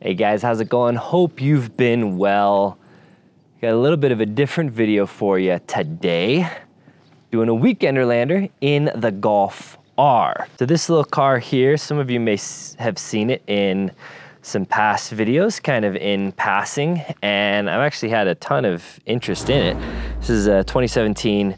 Hey guys, how's it going? Hope you've been well. Got a little bit of a different video for you today. Doing a Weekenderlander in the Golf R. So this little car here, some of you may have seen it in some past videos, kind of in passing, and I've actually had a ton of interest in it. This is a 2017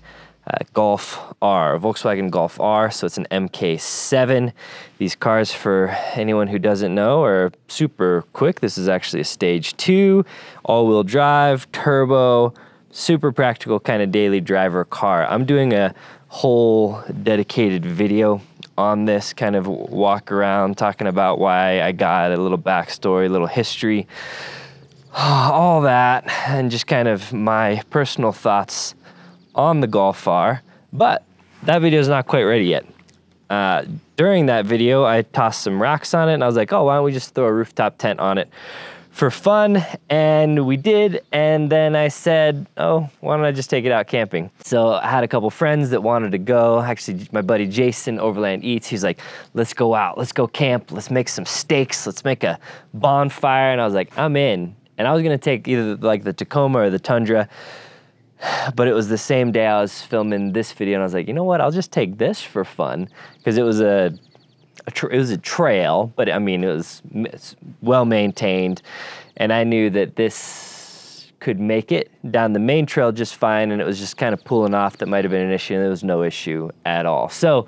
Golf R, Volkswagen Golf R, so it's an MK7. These cars, for anyone who doesn't know, are super quick. This is actually a stage 2, all-wheel drive, turbo, super practical kind of daily driver car. I'm doing a whole dedicated video on this, kind of walk around talking about why I got a little backstory, a little history, all that, and just kind of my personal thoughts on the Golf R, but that video is not quite ready yet. During that video, I tossed some racks on it, and I was like, oh, why don't we just throw a rooftop tent on it for fun? And we did, and then I said, oh, why don't I just take it out camping? So I had a couple friends that wanted to go. Actually, my buddy Jason, Overland Eats, he's like, let's go out, let's go camp, let's make some steaks, let's make a bonfire. And I was like, I'm in. And I was gonna take either like the Tacoma or the Tundra, but it was the same day I was filming this video, and I was like, you know what, I'll just take this for fun, because it was a trail, but I mean, it's well maintained, and I knew that this could make it down the main trail just fine, and it was just kind of pulling off that might have been an issue, and there was no issue at all. So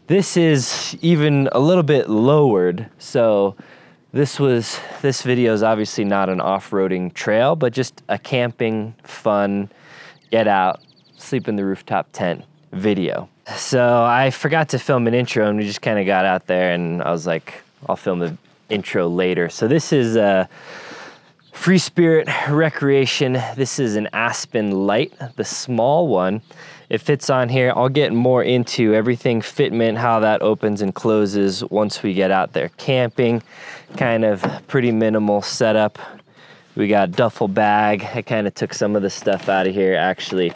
this is even a little bit lowered, so this video is obviously not an off-roading trail, but just a camping, fun, get out, sleep in the rooftop tent video. So I forgot to film an intro, and we just kind of got out there, and I was like, I'll film the intro later. So this is a Free Spirit Recreation. This is an Aspen Light, the small one. It fits on here. I'll get more into everything fitment, how that opens and closes once we get out there camping. Kind of pretty minimal setup. We got a duffel bag. I kind of took some of the stuff out of here. Actually,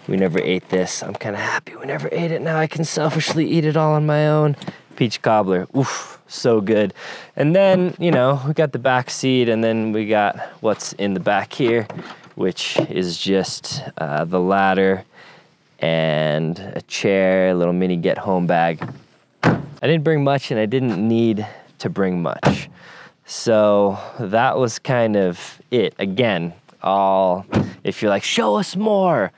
we never ate this. I'm kind of happy we never ate it. Now I can selfishly eat it all on my own. Peach cobbler, oof, so good. And then, you know, we got the back seat, and then we got what's in the back here, which is just the ladder and a chair, a little mini get home bag. I didn't bring much, and I didn't need to bring much. So that was kind of it. Again, if you're like, show us more,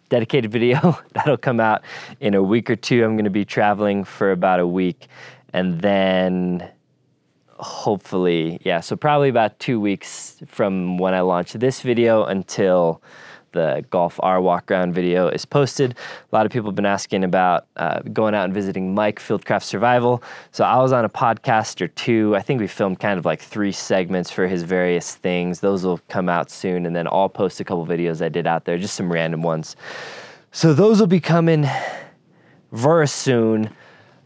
dedicated video, that'll come out in a week or two. I'm gonna be traveling for about a week, and then hopefully, yeah, so probably about 2 weeks from when I launch this video until the Golf R walk around video is posted. A lot of people have been asking about going out and visiting Mike, Fieldcraft Survival. So I was on a podcast or two. I think we filmed kind of like 3 segments for his various things. Those will come out soon, and then I'll post a couple videos I did out there, just some random ones. So those will be coming very soon.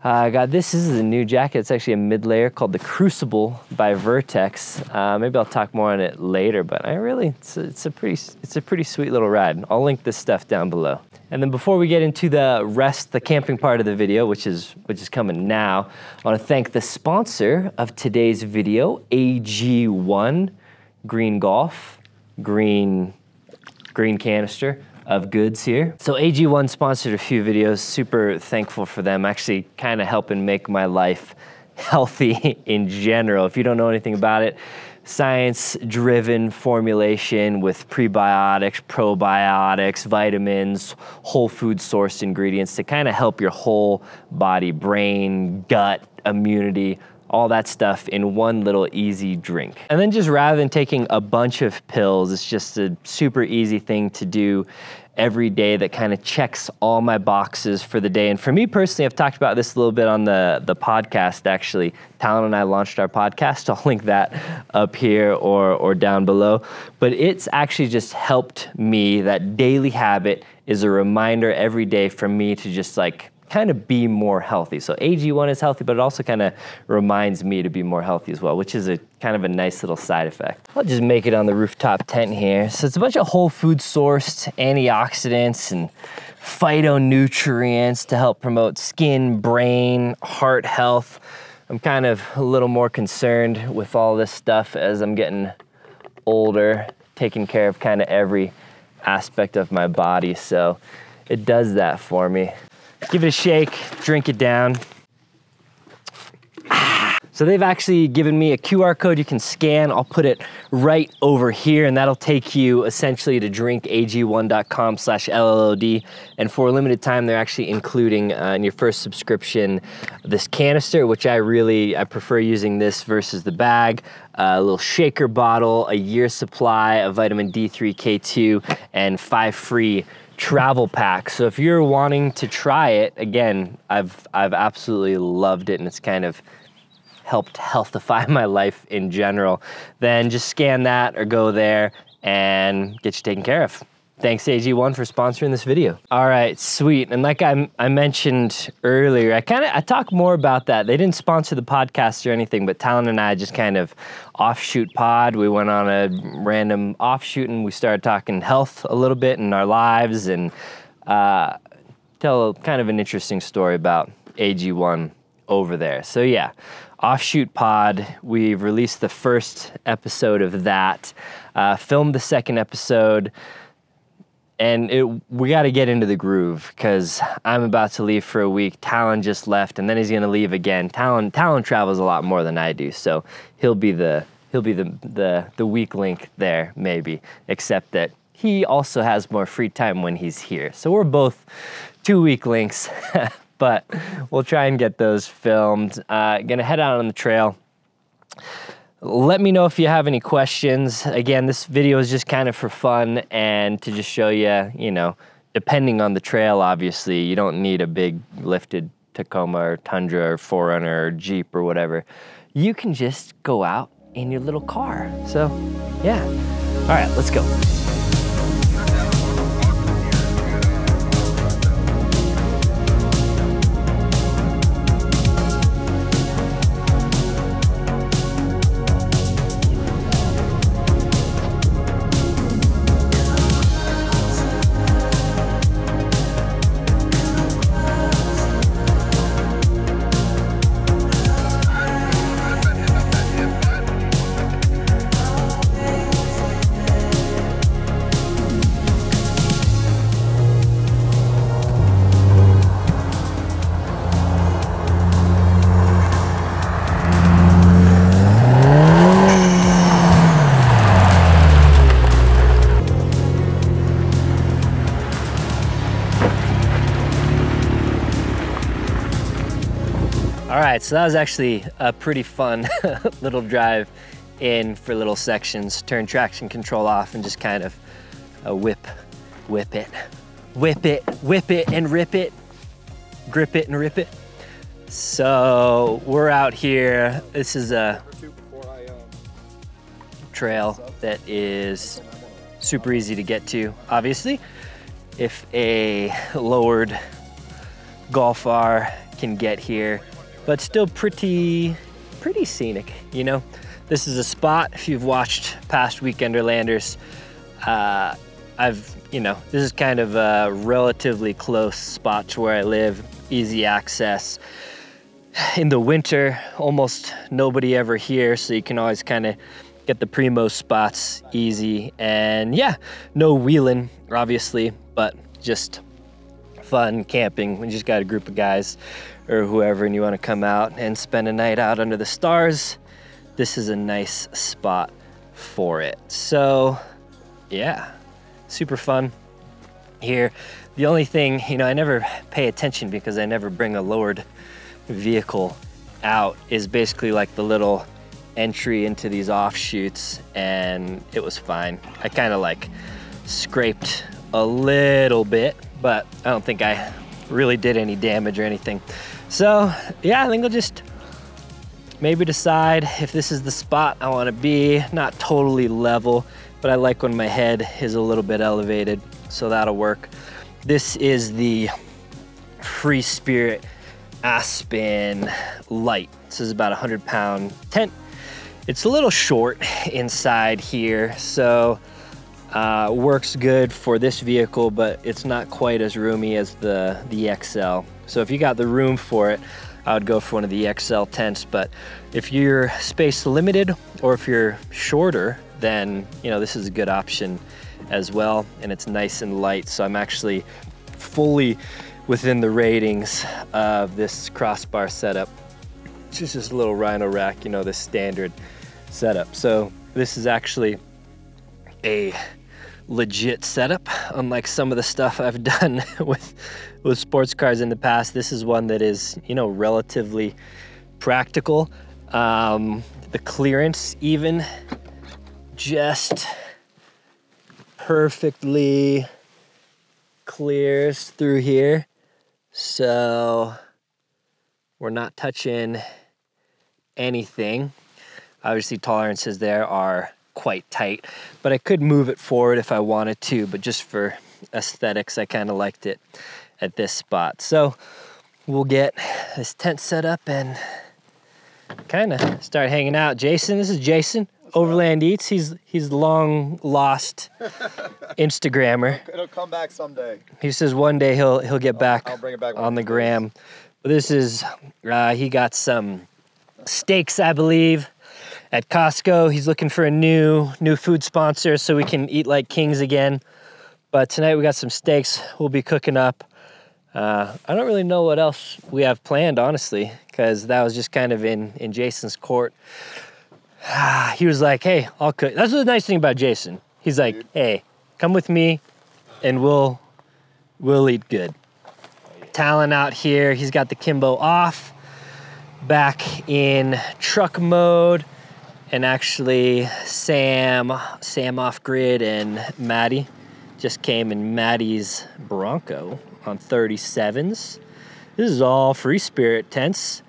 This is a new jacket. It's actually a mid-layer called the Crucible by Vertex. Maybe I'll talk more on it later, but it's a pretty sweet little ride. I'll link this stuff down below. And then before we get into the camping part of the video, which is coming now, I want to thank the sponsor of today's video, AG1 Green Golf, green canister of goods here. So AG1 sponsored a few videos, super thankful for them, actually kind of helping make my life healthy in general. If you don't know anything about it, science-driven formulation with prebiotics, probiotics, vitamins, whole food sourced ingredients to kind of help your whole body, brain, gut, immunity, all that stuff in one little easy drink. And then just rather than taking a bunch of pills, it's just a super easy thing to do every day that kind of checks all my boxes for the day. And for me personally, I've talked about this a little bit on the podcast actually. Talon and I launched our podcast. I'll link that up here or down below. But it's actually just helped me. That daily habit is a reminder every day for me to just like kind of be more healthy. So AG1 is healthy, but it also kind of reminds me to be more healthy as well, which is a kind of a nice little side effect. I'll just make it on the rooftop tent here. So it's a bunch of whole food sourced antioxidants and phytonutrients to help promote skin, brain, heart health. I'm kind of a little more concerned with all this stuff as I'm getting older, taking care of kind of every aspect of my body. So it does that for me. Give it a shake, drink it down. So they've actually given me a QR code you can scan. I'll put it right over here, and that'll take you essentially to drinkag1.com/LLOD. And for a limited time, they're actually including in your first subscription this canister, which I prefer using this versus the bag. A little shaker bottle, a year's supply of vitamin D3, K2, and 5 free travel packs. So if you're wanting to try it, again, I've absolutely loved it, and it's kind of helped healthify my life in general, then just scan that or go there and get you taken care of. Thanks AG1 for sponsoring this video. All right, sweet. And like I mentioned earlier, I talk more about that. They didn't sponsor the podcast or anything, but Talon and I just kind of offshoot pod. We went on a random offshoot and we started talking health a little bit in our lives and tell kind of an interesting story about AG1 over there. So yeah, Offshoot Pod, we've released the first episode of that, filmed the second episode, and we got to get into the groove because I'm about to leave for a week. Talon just left, and then he's going to leave again. Talon travels a lot more than I do, so he'll be the weak link there, maybe, except that he also has more free time when he's here. So we're both 2 weak links. But we'll try and get those filmed. Gonna head out on the trail. Let me know if you have any questions. Again, this video is just kind of for fun and to just show you, depending on the trail, obviously, you don't need a big lifted Tacoma or Tundra or 4Runner or Jeep or whatever. You can just go out in your little car. So, yeah. All right, let's go. All right, so that was actually a pretty fun little drive in for little sections. Turn traction control off and just kind of whip it and rip it, grip it and rip it. So we're out here. This is a trail that is super easy to get to, obviously. If a lowered Golf R can get here, but still pretty scenic, This is a spot, if you've watched past Weekenderlanders, this is kind of a relatively close spot to where I live, easy access. In the winter, almost nobody ever here, so you can always kind of get the primo spots easy. And yeah, no wheeling, obviously, but just fun camping. We just got a group of guys or whoever and you want to come out and spend a night out under the stars, this is a nice spot for it. So yeah, super fun here. The only thing, I never pay attention because I never bring a lowered vehicle out, is basically like the little entry into these offshoots, and it was fine. I kind of like scraped a little bit, but I don't think I really did any damage or anything. So yeah, I think I'll just maybe decide if this is the spot I want to be. Not totally level, but I like when my head is a little bit elevated, so that'll work. This is the Free Spirit Aspen Light. This is about a 100-pound tent. It's a little short inside here, so works good for this vehicle, but it's not quite as roomy as the XL. So if you got the room for it, I would go for one of the XL tents. But if you're space limited or if you're shorter, then you know this is a good option as well, and it's nice and light. So I'm actually fully within the ratings of this crossbar setup. It's just a little Rhino rack, you know, the standard setup. So this is actually a legit setup, unlike some of the stuff I've done with sports cars in the past. This is one that is, you know, relatively practical. The clearance even just perfectly clears through here. So we're not touching anything. Obviously tolerances there are quite tight, but I could move it forward if I wanted to, but just for aesthetics, I kind of liked it at this spot. So we'll get this tent set up and kind of start hanging out. Jason, this is Jason, Overland Eats. He's long lost Instagrammer. It'll come back someday. He says one day he'll get back, I'll bring it back on the gram. But this is, he got some steaks, I believe, at Costco. He's looking for a new food sponsor so we can eat like kings again. But tonight we got some steaks we'll be cooking up. I don't really know what else we have planned, honestly, because that was just kind of in Jason's court. He was like, hey, I'll cook. That's the nice thing about Jason. He's like, hey, come with me and we'll eat good. Talon out here, he's got the Kimbo off, back in truck mode. And actually Sam off grid and Maddie just came in Maddie's Bronco on 37s. This is all Free Spirit tents.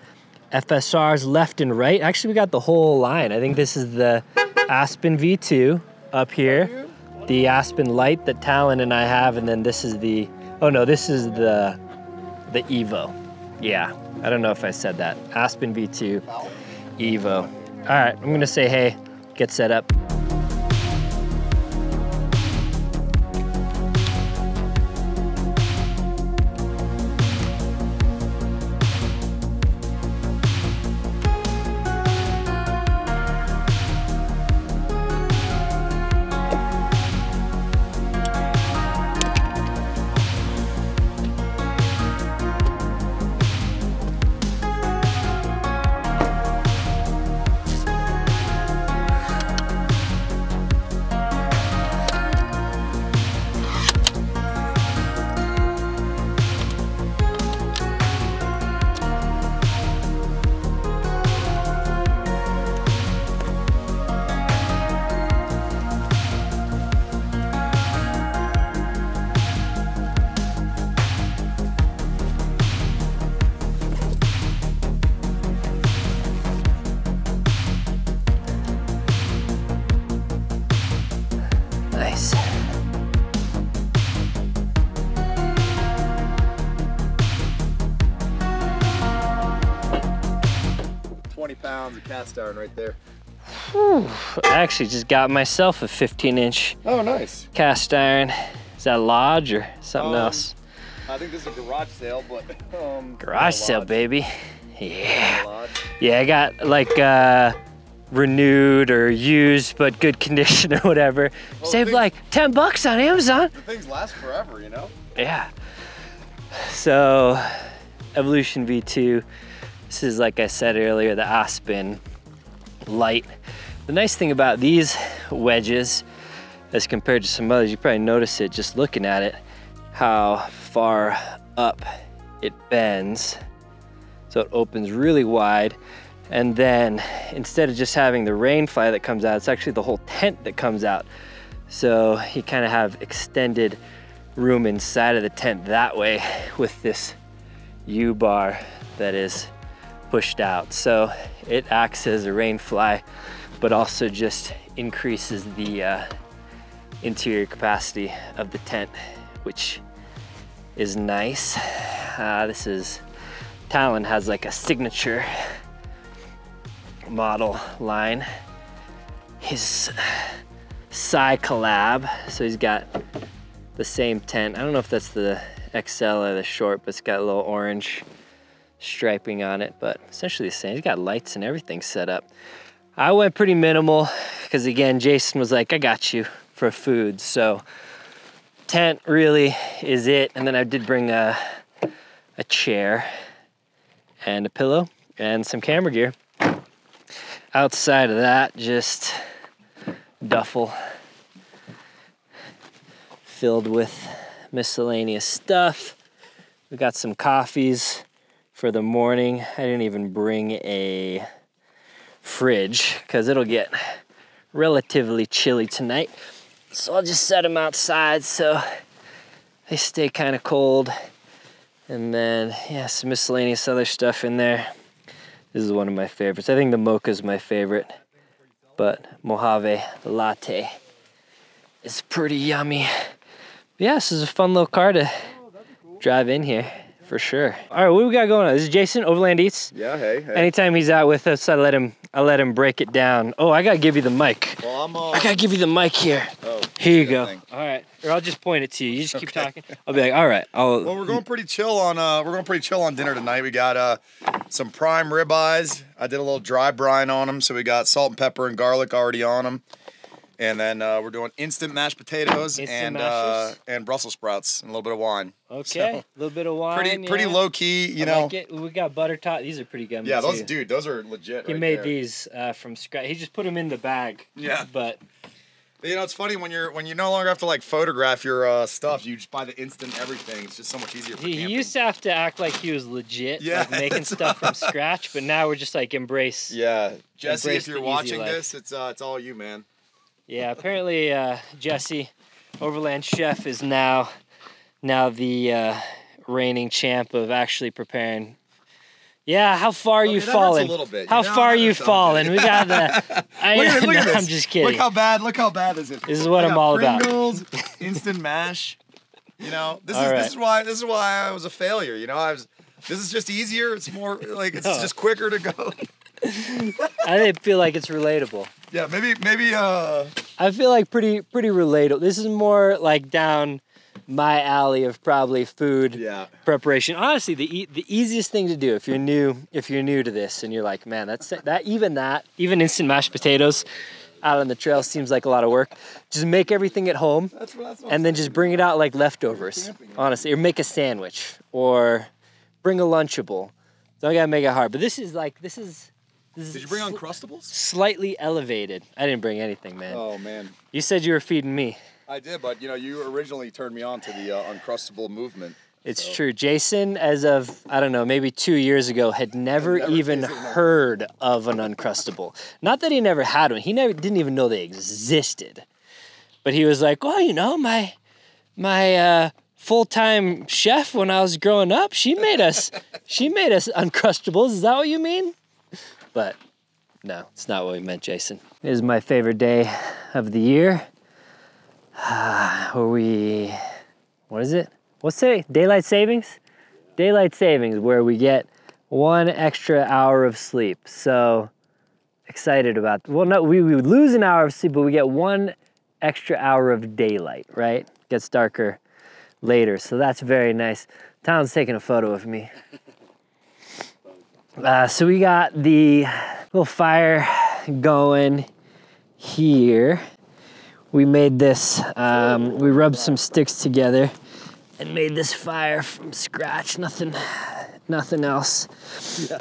FSRs left and right. Actually, we got the whole line. I think this is the Aspen V2 up here. The Aspen Light that Talon and I have, and then this is the, oh no, this is the Evo. Yeah, I don't know if I said that. Aspen V2 Evo. All right, I'm gonna say hey, get set up. Nice. £20 of cast iron right there. Whew. I actually just got myself a 15-inch Oh, nice. cast iron. Is that Lodge or something else? I think this is a garage sale, but Garage sale, baby. Yeah. Yeah, I got like renewed or used but good condition or whatever. Well, Saved like 10 bucks on Amazon. The things last forever, you know? Yeah. So, Evolution V2. This is, like I said earlier, the Aspen Light. The nice thing about these wedges, as compared to some others, you probably notice it just looking at it, how far up it bends. So it opens really wide. And then instead of just having the rain fly that comes out, it's actually the whole tent that comes out. So you kind of have extended room inside of the tent that way with this U-bar that is pushed out. So it acts as a rain fly, but also just increases the interior capacity of the tent, which is nice. This is, Talon has like a signature model line. His Psy collab, so he's got the same tent. I don't know if that's the XL or the short, but it's got a little orange striping on it, but essentially the same. He's got lights and everything set up. I went pretty minimal because, again, Jason was like, I got you for food. So tent really is it. And then I did bring a chair and a pillow and some camera gear. Outside of that, just duffel filled with miscellaneous stuff. We got some coffees for the morning. I didn't even bring a fridge because it'll get relatively chilly tonight. So I'll just set them outside so they stay kind of cold. And then, yeah, some miscellaneous other stuff in there. This is one of my favorites. I think the mocha is my favorite, but Mojave latte is pretty yummy. Yeah, this is a fun little car to drive in here, for sure. All right, what we got going on? This is Jason, Overland Eats. Yeah, hey. Anytime he's out with us, I let him break it down. Oh, I gotta give you the mic. Well, I gotta give you the mic here. Oh, here you go. thing. All right, or I'll just point it to you. You just keep talking. I'll be like, all right. Well, we're going pretty chill on dinner tonight. We got some prime ribeyes. I did a little dry brine on them, so we got salt and pepper and garlic already on them. And then we're doing instant mashed potatoes and Brussels sprouts and a little bit of wine. Okay, a little bit of wine. Pretty low key, you know. Like it. We got butter tot. These are pretty good. Yeah, those are legit. He made these from scratch. He just put them in the bag. Yeah. But you know, it's funny when you no longer have to like photograph your stuff. You just buy the instant everything. It's just so much easier for camping. He used to have to act like he was legit, like making stuff from scratch. But now we're just like embrace. Yeah, Jesse, if you're watching this, it's all you, man. Yeah, apparently Jesse, Overland chef, is now the reigning champ of actually preparing. Yeah, how far are you falling? A little bit. How far are you falling? We got the. Look at this. I'm just kidding. Look how bad this is. This is what I'm all about. Pringles, instant mash. You know, this is why I was a failure. You know, this is just easier. It's more like it's just quicker to go. I feel like it's relatable. Yeah, maybe. I feel like pretty relatable. This is more like down my alley of probably food preparation. Honestly, the easiest thing to do if you're new to this and you're like, man, even instant mashed potatoes out on the trail seems like a lot of work. Just make everything at home and then just bring it out like leftovers. Honestly, or make a sandwich or bring a Lunchable. Don't gotta make it hard. But this is. Did you bring Uncrustables? Slightly elevated. I didn't bring anything, man. Oh man. You said you were feeding me. I did, but you know, you originally turned me on to the Uncrustable movement. It's true. Jason, as of, I don't know, maybe 2 years ago, had never even heard of an Uncrustable. Not that he never had one. He didn't even know they existed. But he was like, well, you know, my full-time chef when I was growing up, she made us Uncrustables. Is that what you mean? But no, it's not what we meant, Jason. It is my favorite day of the year. What is it? What's today? Daylight savings? Daylight savings, where we get 1 extra hour of sleep. So excited about, well, no, we would lose an hour of sleep, but we get 1 extra hour of daylight, right? Gets darker later, so that's very nice. Tom's taking a photo of me. So we got the little fire going here. We made this, we rubbed some sticks together and made this fire from scratch, nothing else. Yeah.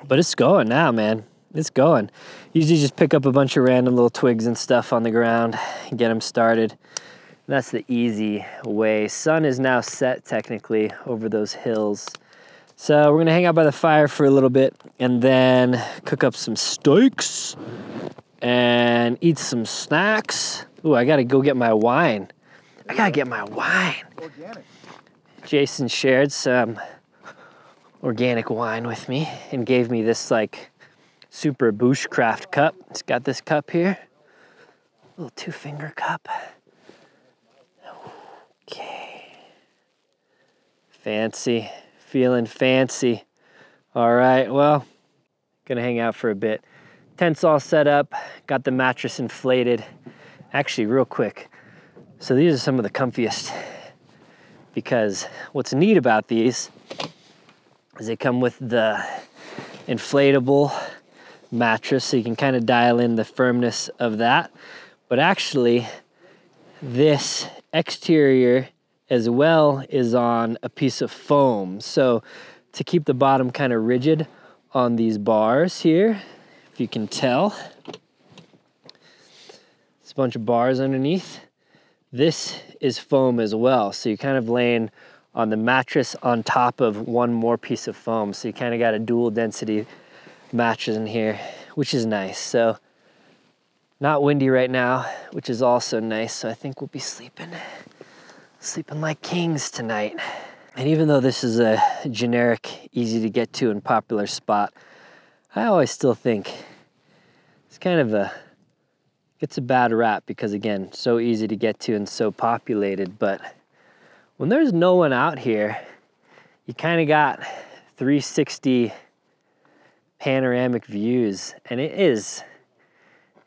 But it's going now, man. It's going. Usually just pick up a bunch of random little twigs and stuff on the ground and get them started. That's the easy way. Sun is now set technically over those hills. So we're gonna hang out by the fire for a little bit and then cook up some steaks and eat some snacks. Ooh, I gotta go get my wine. Organic. Jason shared some organic wine with me and gave me this like super bushcraft cup. It's got this cup here, a little 2-finger cup. Okay. Fancy. Feeling fancy. All right, well, gonna hang out for a bit. Tent's all set up, got the mattress inflated. Actually, real quick, so these are some of the comfiest because what's neat about these is they come with the inflatable mattress, so you can kind of dial in the firmness of that. But actually, this exterior as well is on a piece of foam. So to keep the bottom kind of rigid on these bars here, if you can tell, it's a bunch of bars underneath. This is foam as well. So you're kind of laying on the mattress on top of one more piece of foam. So you kind of got a dual density mattress in here, which is nice. So not windy right now, which is also nice. So I think we'll be sleeping like kings tonight. And even though this is a generic, easy to get to and popular spot, I always still think it's kind of gets a bad rap because, again, so easy to get to and so populated. But when there's no one out here, you kind of got 360 panoramic views, and it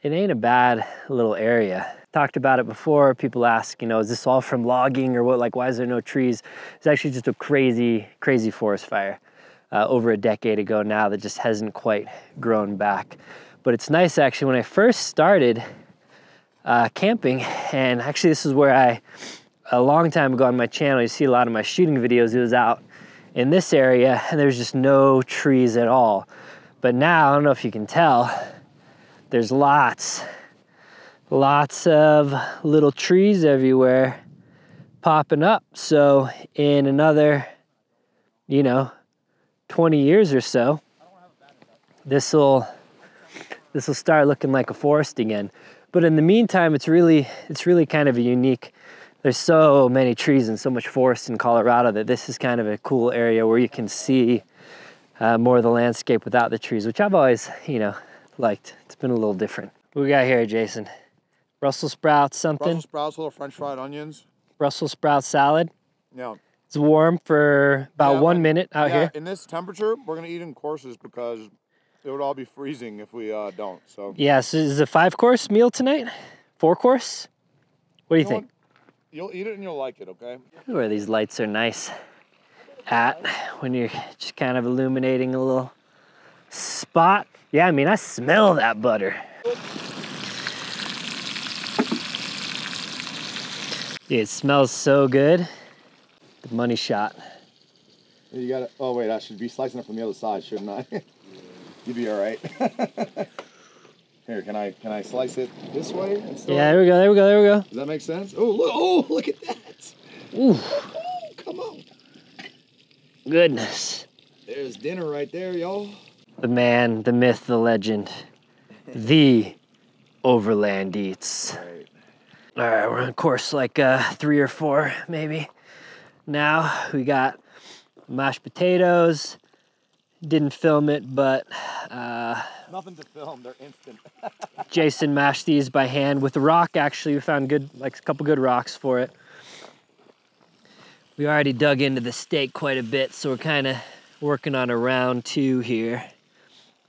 ain't a bad little area. Talked about it before. People ask, you know, is this all from logging or what? Like, why is there no trees? It's actually just a crazy forest fire over a decade ago now that just hasn't quite grown back. But it's nice, actually, when I first started camping, and actually this is where a long time ago on my channel, you see a lot of my shooting videos, it was out in this area and there's just no trees at all. But now, I don't know if you can tell, there's lots of little trees everywhere popping up. So in another, 20 years or so, this will start looking like a forest again. But in the meantime, it's really kind of a unique, there's so many trees and so much forest in Colorado that this is kind of a cool area where you can see more of the landscape without the trees, which I've always, liked. It's been a little different. What we got here, Jason? Brussels sprouts, something? Brussels sprouts, little French fried onions. Brussels sprout salad. Yeah. It's warm for about 1 minute out here. In this temperature, we're gonna eat in courses because it would all be freezing if we don't. So yeah, so is it a 5-course meal tonight? 4-course? What do you think? You'll eat it and you'll like it, okay? Where these lights are nice at when you're just kind of illuminating a little spot. Yeah, I mean, I smell that butter. Dude, it smells so good. The money shot. You got it. Oh wait, I should be slicing it from the other side, shouldn't I? You'd be all right. Here, can I slice it this way? Yeah, there we go. Does that make sense? Oh, look at that. Ooh. Oh, come on. Goodness. There's dinner right there, y'all. The man, the myth, the legend, the Overland Eats. Right. All right, we're on course like 3 or 4, maybe. Now we got mashed potatoes. Didn't film it, but nothing to film. They're instant. Jason mashed these by hand with a rock. Actually, we found a couple good rocks for it. We already dug into the steak quite a bit, so we're kind of working on a round 2 here,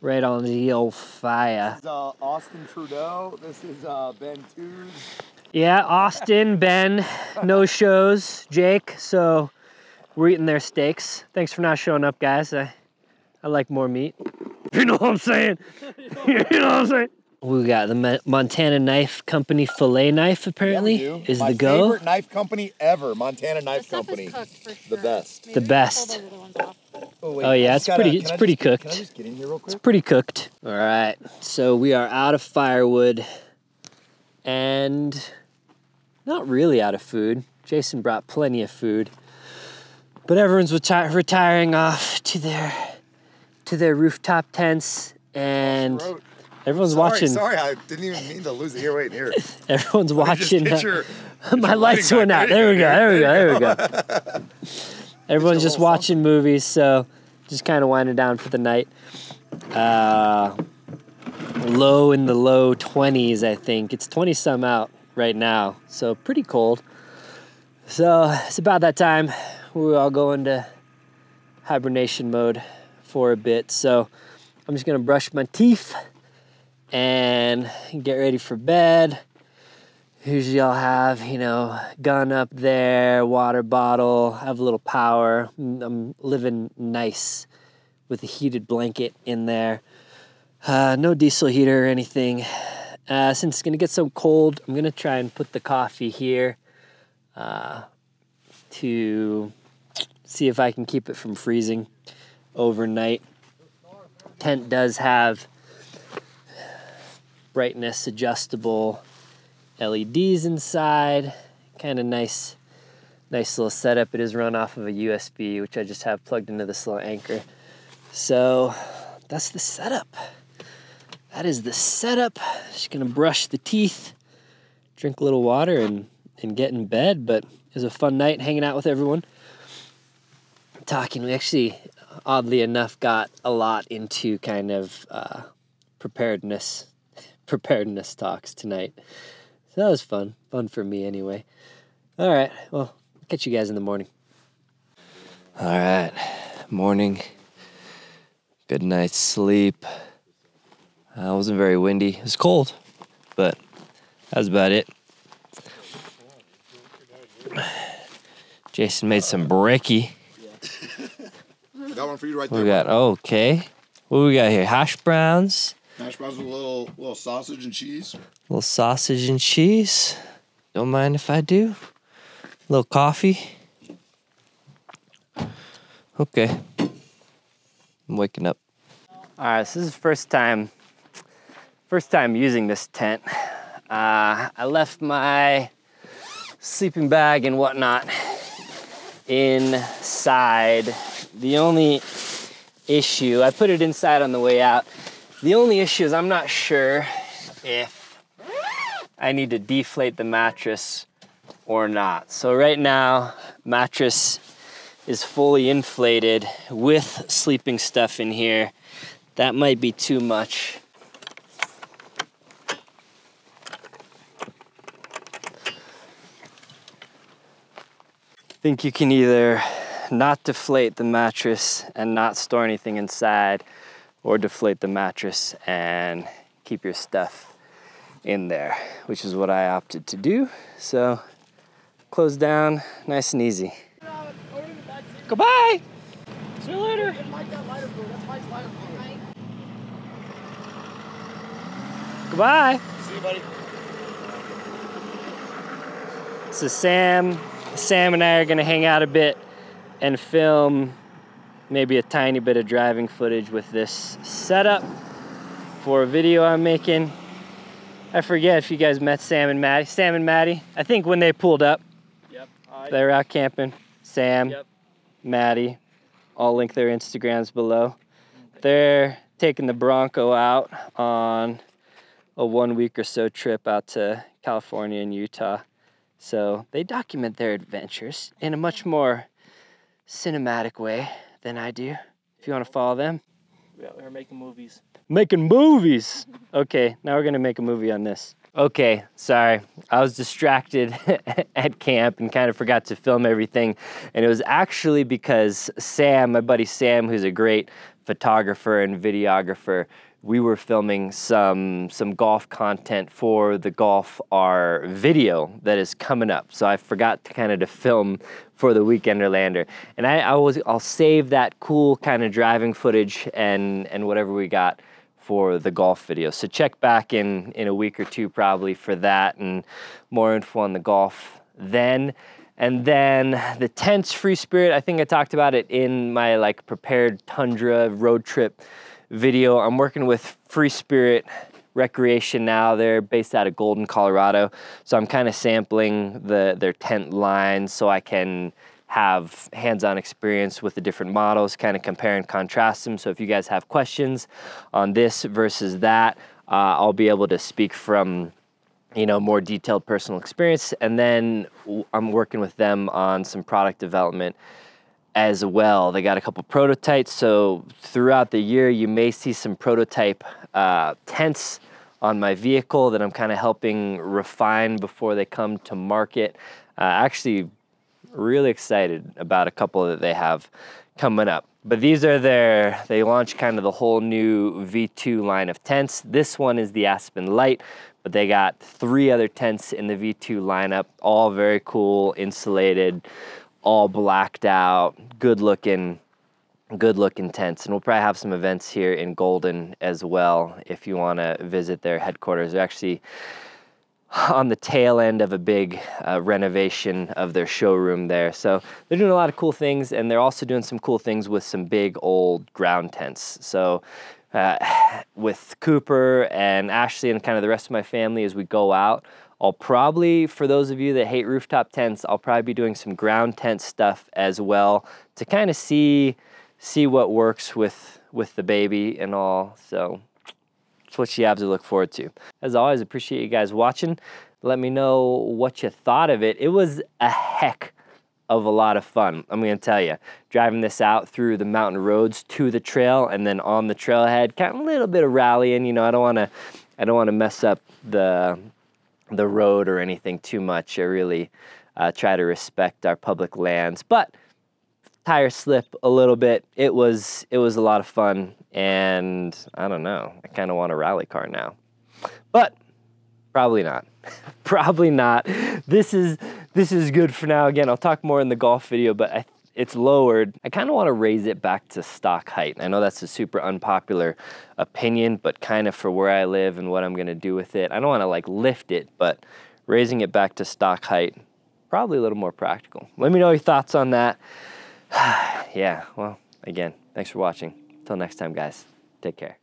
right on the old fire. This is Austin Trudeau. This is Ben Tooze. Yeah, Austin, Ben, no shows, Jake. So we're eating their steaks. Thanks for not showing up, guys. I like more meat. You know what I'm saying? You know what I'm saying? We got the Montana Knife Company fillet knife, apparently, is the go. My favorite knife company ever, Montana Knife Company. The best. The best. Oh yeah, it's pretty cooked. Can I just get in here real quick? It's pretty cooked. All right, so we are out of firewood and not really out of food. Jason brought plenty of food, but everyone's retiring off to their rooftop tents, and everyone's watching. Sorry, I didn't even mean to lose it. Here. Everyone's watching. My lights went out. There we go. Everyone's just watching movies, so just kind of winding down for the night. Low in the low 20s, I think. It's 20-some out right now, so pretty cold. So it's about that time. We all go into hibernation mode for a bit. So I'm just gonna brush my teeth and get ready for bed. Usually I'll have, you know, gun up there, water bottle, have a little power. I'm living nice with a heated blanket in there. No diesel heater or anything. Since it's gonna get so cold, I'm gonna try and put the coffee here to see if I can keep it from freezing overnight. Tent does have brightness adjustable LEDs inside. Kind of nice little setup. It is run off of a USB, which I just have plugged into this little anchor. So that's the setup. That is the setup. Just gonna brush the teeth, drink a little water, and get in bed. But it was a fun night hanging out with everyone. Talking, we actually, oddly enough, got a lot into kind of preparedness talks tonight. So that was fun for me anyway. All right, well, catch you guys in the morning. All right, morning. Good night's sleep. It wasn't very windy. It was cold, but that was about it. Jason made some brekkie. Got one for you right What there. we got? Okay. What we got here? Hash browns. Hash browns with a little sausage and cheese. Little sausage and cheese. Don't mind if I do. A little coffee. Okay. I'm waking up. All right, so this is the first time using this tent. I left my sleeping bag and whatnot inside. The only issue, I put it inside on the way out. The only issue is I'm not sure if I need to deflate the mattress or not. So right now, mattress is fully inflated with sleeping stuff in here. That might be too much. I think you can either not deflate the mattress and not store anything inside, or deflate the mattress and keep your stuff in there, which is what I opted to do. So close down, nice and easy. Goodbye. See you later. Goodbye. See you, buddy. So Sam and I are gonna hang out a bit and film maybe a tiny bit of driving footage with this setup for a video I'm making. I forget if you guys met Sam and Maddie. Sam and Maddie, I think when they pulled up, Yep. they were out camping. Sam, Yep. Maddie, I'll link their Instagrams below. They're taking the Bronco out on a 1 week or so trip out to California and Utah. So they document their adventures in a much more cinematic way than I do. If you want to follow them. Yeah, we're making movies. Making movies! Okay, now we're gonna make a movie on this. Okay, sorry. I was distracted at camp and kind of forgot to film everything. And it was actually because Sam, my buddy Sam, who's a great photographer and videographer, we were filming some golf content for the Golf R video that is coming up. So I forgot to kind of to film for the Weekenderlander. And I'll save that cool kind of driving footage and whatever we got for the golf video. So check back in a week or two probably for that and more info on the golf then. And then the tent's Free Spirit. I think I talked about it in my like prepared tundra road trip video. I'm working with Free Spirit Recreation now. They're based out of Golden, Colorado. So I'm kind of sampling their tent lines so I can have hands-on experience with the different models, kind of compare and contrast them. So if you guys have questions on this versus that, I'll be able to speak from, you know, more detailed personal experience. And then I'm working with them on some product development as well. They got a couple prototypes. So throughout the year, you may see some prototype tents on my vehicle that I'm kind of helping refine before they come to market. Actually, really excited about a couple that they have coming up. But these are they launched kind of the whole new V2 line of tents. This one is the Aspen Light, but they got 3 other tents in the V2 lineup, all very cool, insulated, all blacked out, good looking tents. And we'll probably have some events here in Golden as well if you want to visit their headquarters. They're actually on the tail end of a big renovation of their showroom there. So they're doing a lot of cool things, and they're also doing some cool things with some big old ground tents. So with Cooper and Ashley and kind of the rest of my family as we go out, I'll probably, for those of you that hate rooftop tents, I'll probably be doing some ground tent stuff as well to kind of see what works with the baby and all. So it's what you have to look forward to. As always, appreciate you guys watching. Let me know what you thought of it. It was a heck of a lot of fun. I'm gonna tell you, driving this out through the mountain roads to the trail and then on the trailhead, kind of a little bit of rallying. You know, I don't wanna mess up the road or anything too much. I really try to respect our public lands, but tire slip a little bit. It was a lot of fun, and I don't know, I kind of want a rally car now, but probably not. Probably not. This is good for now. Again, I'll talk more in the golf video, but it's lowered. I kind of want to raise it back to stock height. I know that's a super unpopular opinion, but kind of for where I live and what I'm gonna do with it, I don't want to like lift it, but raising it back to stock height, probably a little more practical. Let me know your thoughts on that. Yeah, well, again, thanks for watching. Until next time, guys, take care.